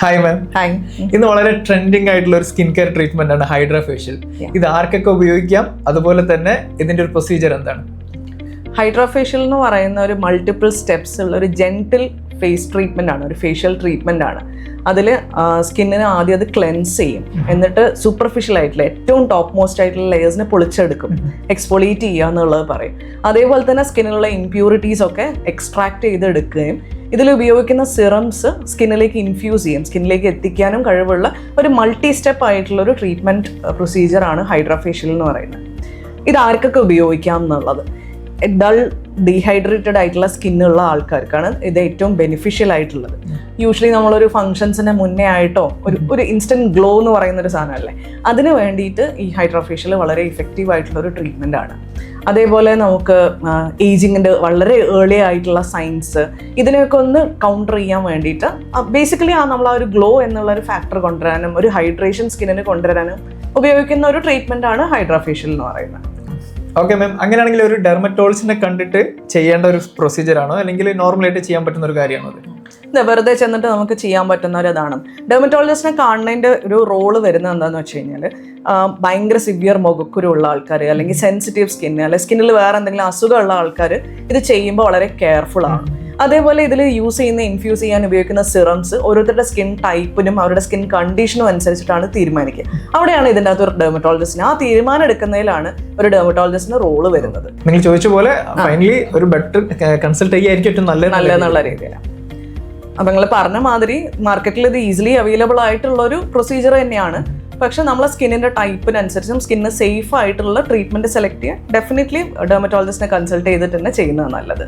Hi ma'am. Hi. ഇന്ന് വളരെ trending ആയിട്ടുള്ള ഒരു സ്കിൻ കെയർ ട്രീറ്റ്മെന്റ് ആണ് ഹൈഡ്രാ ഫേഷ്യൽ. ഇത് ആർക്കൊക്കെ ഉപയോഗിക്കാം, അതുപോലെ തന്നെ ഇതിന്റെ ഒരു പ്രൊസീജിയർ എന്താണ്? ഹൈഡ്രാ ഫേഷ്യൽ എന്ന് പറയുന്ന ഒരു മൾട്ടിപ്പിൾ സ്റ്റെപ്സ് ഉള്ള ഒരു ജെന്റിൽ ഫേസ് ട്രീറ്റ്മെന്റ് ആണ്, ഒരു ഫേഷ്യൽ ട്രീറ്റ്മെന്റ് ആണ്. അതിൽ സ്കിന്നിന് ആദ്യം അത് ക്ലെൻസ് ചെയ്യും, എന്നിട്ട് സൂപ്പർഫിഷ്യൽ ആയിട്ടുള്ള ഏറ്റവും ടോപ്പ് മോസ്റ്റ് ആയിട്ടുള്ള ലെയേഴ്സിനെ പൊളിച്ചെടുക്കും, എക്സ്പോളിയേറ്റ് ചെയ്യുക എന്നുള്ളത് പറയും. അതേപോലെ തന്നെ സ്കിന്നിലുള്ള ഇംപ്യൂരിറ്റീസ് ഒക്കെ എക്സ്ട്രാക്ട് ചെയ്തെടുക്കുകയും ഇതിൽ ഉപയോഗിക്കുന്ന സിറംസ് സ്കിന്നിലേക്ക് ഇൻഫ്യൂസ് ചെയ്യും, സ്കിന്നിലേക്ക് എത്തിക്കാനും കഴിവുള്ള ഒരു മൾട്ടി സ്റ്റെപ്പ് ആയിട്ടുള്ള ഒരു ട്രീറ്റ്മെൻറ്റ് പ്രൊസീജിയറാണ് ഹൈഡ്രാ ഫേഷ്യൽ എന്ന് പറയുന്നത്. ഇത് ആർക്കൊക്കെ ഉപയോഗിക്കാം എന്നുള്ളത്, ഡൾ ഡീഹൈഡ്രേറ്റഡ് ആയിട്ടുള്ള സ്കിന്നുള്ള ആൾക്കാർക്കാണ് ഇത് ഏറ്റവും ബെനിഫിഷ്യൽ ആയിട്ടുള്ളത്. യൂഷ്വലി നമ്മളൊരു ഫംഗ്ഷൻസിന് മുന്നേ ആയിട്ടോ ഒരു ഇൻസ്റ്റൻറ്റ് ഗ്ലോ എന്ന് പറയുന്ന ഒരു സാധനമല്ലേ, അതിന് വേണ്ടിയിട്ട് ഈ ഹൈഡ്രാ ഫേഷ്യൽ വളരെ ഇഫക്റ്റീവ് ആയിട്ടുള്ള ഒരു ട്രീറ്റ്മെൻ്റ് ആണ്. അതേപോലെ നമുക്ക് ഏജിങ്ങിൻ്റെ വളരെ ഏർലി ആയിട്ടുള്ള സൈൻസ്, ഇതിനെയൊക്കെ ഒന്ന് കൗണ്ടർ ചെയ്യാൻ വേണ്ടിയിട്ട് ബേസിക്കലി നമ്മൾ ആ ഒരു ഗ്ലോ എന്നുള്ള ഒരു ഫാക്ടർ കൊണ്ടുവരാനും ഒരു ഹൈഡ്രേഷൻ സ്കിന്നിന് കൊണ്ടുവരാനും ഉപയോഗിക്കുന്ന ഒരു ട്രീറ്റ്മെൻ്റ് ആണ് ഹൈഡ്രാ ഫേഷ്യൽ എന്ന് പറയുന്നത്. ഓക്കെ മാം, അങ്ങനെയാണെങ്കിൽ ഒരു ഡെർമറ്റോളജിസ്റ്റിനെ കണ്ടിട്ട് ചെയ്യേണ്ട ഒരു പ്രൊസീജിയർ ആണോ, അല്ലെങ്കിൽ നോർമലായിട്ട് ചെയ്യാൻ പറ്റുന്ന ഒരു കാര്യമാണോ അത്? വെറുതെ ചെന്നിട്ട് നമുക്ക് ചെയ്യാൻ പറ്റുന്ന ഒരു ഇതാണ്. ഡെർമറ്റോളജിസ്റ്റിനെ കാണുന്നതിൻ്റെ ഒരു റോള് വരുന്നത് എന്താണെന്ന് വെച്ച് കഴിഞ്ഞാൽ, ഭയങ്കര സിവിയർ മുഖക്കുരുള്ള ആൾക്കാർ, അല്ലെങ്കിൽ സെൻസിറ്റീവ് സ്കിന്ന്, അല്ലെങ്കിൽ സ്കിന്നിൽ വേറെ എന്തെങ്കിലും അസുഖമുള്ള ആൾക്കാർ ഇത് ചെയ്യുമ്പോൾ വളരെ കെയർഫുൾ ആണ്. അതേപോലെ ഇതിൽ യൂസ് ചെയ്യുന്ന ഇൻഫ്യൂസ് ചെയ്യാൻ ഉപയോഗിക്കുന്ന സിറംസ് ഓരോരുത്തരുടെ സ്കിൻ ടൈപ്പിനും അവരുടെ സ്കിൻ കണ്ടീഷനും അനുസരിച്ചിട്ടാണ് തീരുമാനിക്കുക. അവിടെയാണ് ഇതിൻ്റെ അകത്ത് ഒരു ഡെർമറ്റോളജിസ്റ്റിന് ആ തീരുമാനം എടുക്കുന്നതിലാണ് ഒരു ഡെർമറ്റോളജിസ്റ്റിന് റോള് വരുന്നത്. നിങ്ങൾ ചോദിച്ച പോലെ ഫൈനലി ഒരു ബെറ്റർ കൺസൾട്ട് ചെയ്യായിരിക്കും ഏറ്റവും നല്ലതെന്നുള്ള രീതിയിലാണ്. അപ്പം നിങ്ങൾ പറഞ്ഞ മാതിരി മാർക്കറ്റിൽ ഇത് ഈസിലി അവൈലബിൾ ആയിട്ടുള്ള ഒരു പ്രൊസീജിയർ തന്നെയാണ്. പക്ഷെ നമ്മളെ സ്കിന്നിൻ്റെ ടൈപ്പിനനുസരിച്ചും സ്കിന്നിന് സേഫ് ആയിട്ടുള്ള ട്രീറ്റ്മെൻറ്റ് സെലക്ട് ചെയ്യാൻ ഡെഫിനറ്റ്ലി ഡെർമറ്റോളജിസ്റ്റിനെ കൺസൾട്ട് ചെയ്തിട്ട് തന്നെ ചെയ്യുന്നതാണ് നല്ലത്.